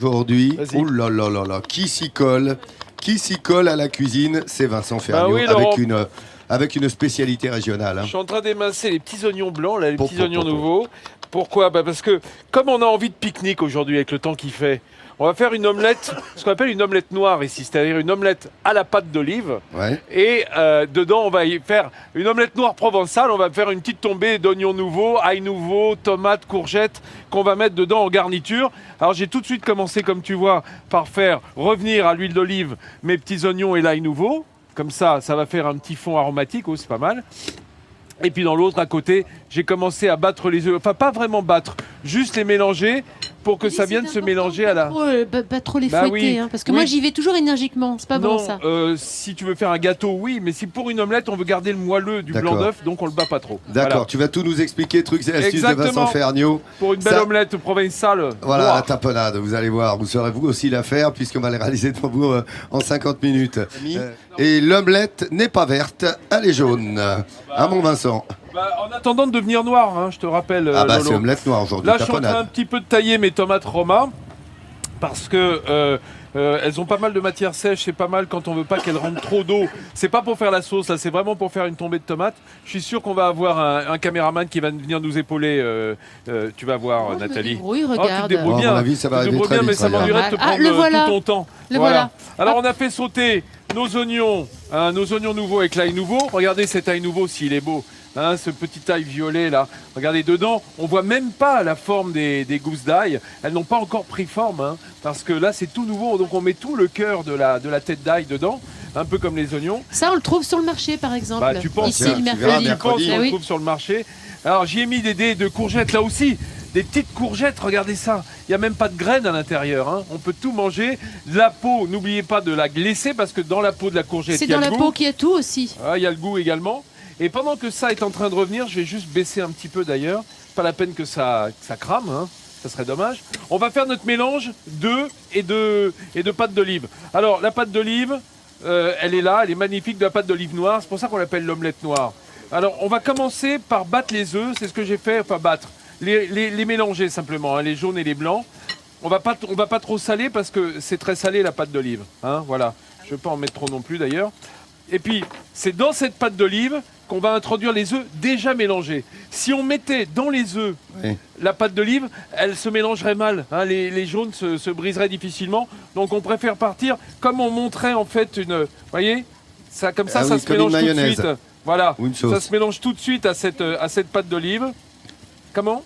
Aujourd'hui, oh là là là là, qui s'y colle à la cuisine, c'est Vincent Ferniaud, oui, avec une spécialité régionale. Je suis en train d'émincer les petits oignons blancs, là, les petits oignons nouveaux. Pourquoi? Parce que comme on a envie de pique-nique aujourd'hui avec le temps qu'il fait, on va faire une omelette, ce qu'on appelle une omelette noire ici, c'est-à-dire une omelette à la pâte d'olive. Ouais. Et dedans, on va y faire une omelette noire provençale. On va faire une petite tombée d'oignons nouveaux, ail nouveau, tomates, courgettes qu'on va mettre dedans en garniture. Alors j'ai tout de suite commencé, comme tu vois, par faire revenir à l'huile d'olive mes petits oignons et l'ail nouveau. Comme ça, ça va faire un petit fond aromatique, oh, c'est pas mal. Et puis dans l'autre, à côté, j'ai commencé à battre les œufs. Enfin, pas vraiment battre, juste les mélanger pour que ça vienne se mélanger à la... Pas trop les fouetter, oui, hein, parce que moi j'y vais toujours énergiquement, c'est pas bon ça. Si tu veux faire un gâteau, oui, mais si pour une omelette, on veut garder le moelleux du blanc d'œuf, donc on le bat pas trop. D'accord, voilà. Tu vas tout nous expliquer, trucs et astuces de Vincent Ferniaud. Pour une belle omelette provençale. Voilà, la tapenade, vous allez voir, vous saurez vous aussi la faire, puisqu'on va les réaliser devant vous en 50 minutes. Et l'omelette n'est pas verte, elle est jaune. Hein, mon Vincent? En attendant de devenir noir, hein, je te rappelle. Ah bah c'est omelette noire aujourd'hui. Là, je suis en train un petit peu de tailler mes tomates Roma parce que elles ont pas mal de matière sèche. C'est pas mal quand on veut pas qu'elles rentrent trop d'eau. C'est pas pour faire la sauce, là, c'est vraiment pour faire une tombée de tomates. Je suis sûr qu'on va avoir un caméraman qui va venir nous épauler. Tu vas voir, Nathalie. Oui, regarde. Tu te débrouilles bien. À mon avis, ça va arriver très vite. Mais ça m'ennuierait de te prendre tout ton temps. Voilà. Alors, on a fait sauter nos oignons nouveaux avec l'ail nouveau. Regardez cet ail nouveau s'il est beau. Hein, ce petit ail violet là, regardez dedans, on voit même pas la forme des gousses d'ail, elles n'ont pas encore pris forme, hein, parce que là c'est tout nouveau, donc on met tout le cœur de la tête d'ail dedans, un peu comme les oignons. Ça on le trouve sur le marché par exemple, bah, tu penses, ici le mercredi. On le trouve sur le marché. Alors j'y ai mis des dés de courgettes là aussi, des petites courgettes, regardez ça, il n'y a même pas de graines à l'intérieur, hein. On peut tout manger. La peau, n'oubliez pas de la glisser, parce que dans la peau de la courgette, il y a le goût. C'est dans la peau qu'il y a tout aussi. Ah, il y a le goût également. Et pendant que ça est en train de revenir, je vais juste baisser un petit peu d'ailleurs. Pas la peine que ça crame, hein. Ça serait dommage. On va faire notre mélange d'œufs et de pâte d'olive. Alors la pâte d'olive, elle est là, elle est magnifique, de la pâte d'olive noire. C'est pour ça qu'on l'appelle l'omelette noire. Alors on va commencer par battre les œufs, c'est ce que j'ai fait, enfin battre. Les mélanger simplement, hein, les jaunes et les blancs. On va pas trop saler parce que c'est très salé la pâte d'olive. Hein, voilà. Je ne vais pas en mettre trop non plus d'ailleurs. Et puis, c'est dans cette pâte d'olive qu'on va introduire les œufs déjà mélangés. Si on mettait dans les œufs la pâte d'olive, elle se mélangerait mal. Hein, les jaunes se briseraient difficilement. Donc on préfère partir comme on montrait en fait une... Vous voyez ça, comme ça, ça se mélange tout de suite. Voilà, ça se mélange tout de suite à cette pâte d'olive. Comment?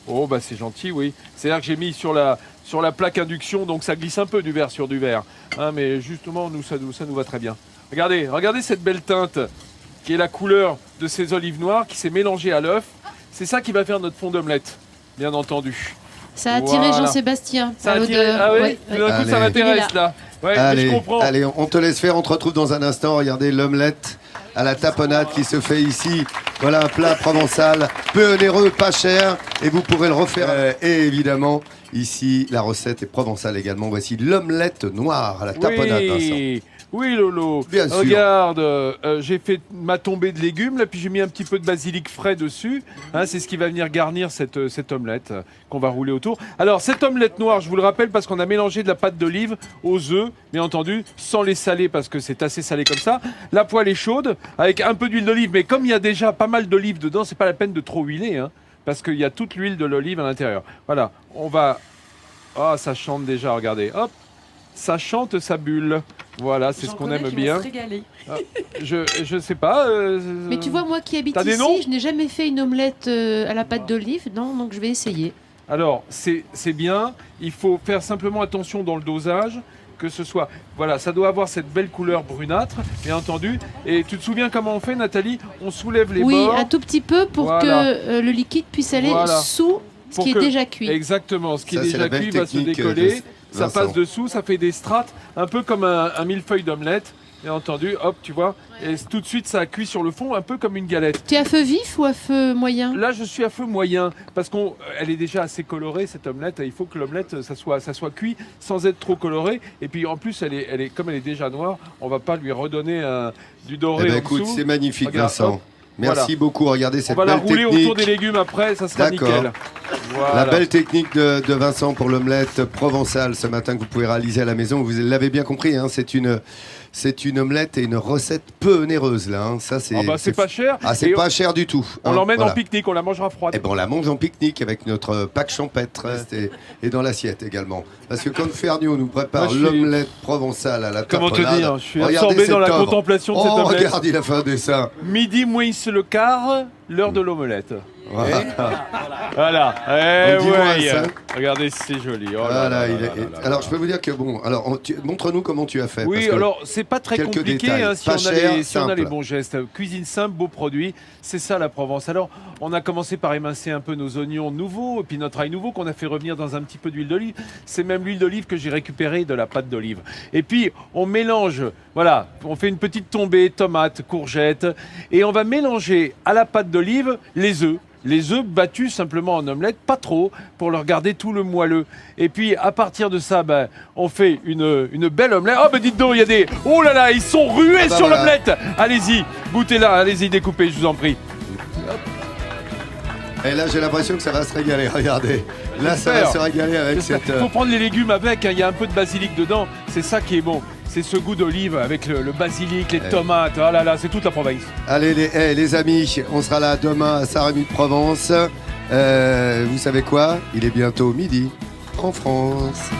Oh bah c'est gentil, oui. C'est-à-dire que j'ai mis sur la plaque induction, donc ça glisse un peu du verre sur du verre. Hein, mais justement, ça nous va très bien. Regardez cette belle teinte qui est la couleur de ces olives noires qui s'est mélangée à l'œuf. C'est ça qui va faire notre fond d'omelette, bien entendu. Ça a attiré Jean-Sébastien. Ça a attiré, ah oui, tout d'un coup ça m'intéresse là. Ouais, allez, mais je comprends. Allez, on te laisse faire, on te retrouve dans un instant. Regardez l'omelette à la tapenade qui se fait ici. Voilà un plat provençal, peu onéreux, pas cher, et vous pourrez le refaire. Et évidemment, ici, la recette est provençale également. Voici l'omelette noire à la tapenade, Vincent. Oui, Lolo. Bien sûr. Regarde, j'ai fait ma tombée de légumes, là, puis j'ai mis un petit peu de basilic frais dessus. Hein, c'est ce qui va venir garnir cette omelette qu'on va rouler autour. Alors, cette omelette noire, je vous le rappelle, parce qu'on a mélangé de la pâte d'olive aux œufs, bien entendu, sans les saler, parce que c'est assez salé comme ça. La poêle est chaude, avec un peu d'huile d'olive, mais comme il y a déjà pas mal d'olive dedans, c'est pas la peine de trop huiler, hein, parce qu'il y a toute l'huile de l'olive à l'intérieur. Voilà, on va... Ah, ça chante déjà, regardez. Hop, ça chante sa bulle. Voilà, c'est ce qu'on aime bien. Ah, je sais pas. Mais tu vois, moi qui habite ici, je n'ai jamais fait une omelette à la pâte d'olive, non, donc je vais essayer. Alors, c'est bien. Il faut faire simplement attention dans le dosage, que ce soit... Voilà, ça doit avoir cette belle couleur brunâtre, bien entendu. Et tu te souviens comment on fait, Nathalie? On soulève les bords. Oui, un tout petit peu pour que le liquide puisse aller sous ce qui est déjà cuit. Exactement, ce qui est déjà cuit va se décoller. Ça passe dessous, ça fait des strates, un peu comme un millefeuille d'omelette. Bien entendu, hop, tu vois. Et tout de suite, ça cuit sur le fond, un peu comme une galette. Tu es à feu vif ou à feu moyen? Là, je suis à feu moyen, parce qu'elle est déjà assez colorée, cette omelette. Il faut que l'omelette, ça soit cuit sans être trop coloré. Et puis, en plus, comme elle est déjà noire, on va pas lui redonner du doré en écoute, dessous. c'est magnifique, Vincent. Hop, Merci beaucoup. Regardez cette belle technique. On va la rouler autour des légumes après, ça sera nickel. La belle technique de Vincent pour l'omelette provençale ce matin que vous pouvez réaliser à la maison. Vous l'avez bien compris, hein, c'est une omelette et une recette peu onéreuse là. Hein. Ça c'est pas cher. Ah, c'est pas cher du tout. On l'emmène en pique-nique, on la mangera froide. Et bon, on la mange en pique-nique avec notre Pâques champêtre et dans l'assiette également. Parce que quand Ferniaud nous prépare l'omelette provençale à la tapenade... Comment te dire, je suis absorbé dans la contemplation de cette omelette. Regarde, il a fait un dessin. Midi moins le quart, l'heure de l'omelette. Voilà. Regardez, c'est joli. Alors, je peux vous dire que bon. Alors, montre-nous comment tu as fait. Oui, alors c'est pas très compliqué si on a les bons gestes. Cuisine simple, beaux produits, c'est ça la Provence. Alors, on a commencé par émincer un peu nos oignons nouveaux et puis notre ail nouveau qu'on a fait revenir dans un petit peu d'huile d'olive. C'est même l'huile d'olive que j'ai récupérée de la pâte d'olive. Et puis, on mélange. Voilà, on fait une petite tombée, tomates, courgettes, et on va mélanger à la pâte d'olive les œufs. Les œufs battus simplement en omelette, pas trop, pour leur garder tout le moelleux. Et puis, à partir de ça, on fait une belle omelette. Oh, dites donc, il y a des... Oh là là, ils sont rués sur l'omelette. Allez-y, goûtez-la, allez-y, découpez, je vous en prie. Et là, j'ai l'impression que ça va se régaler, regardez. Là, ça va se régaler avec cette... Il faut prendre les légumes avec, il y a un peu de basilic dedans, c'est ça qui est bon. C'est ce goût d'olive avec le basilic, les tomates. Oh là là, c'est toute la province. Allez les amis, on sera là demain à Saint-Rémy-de-Provence. Vous savez quoi? Il est bientôt midi en France.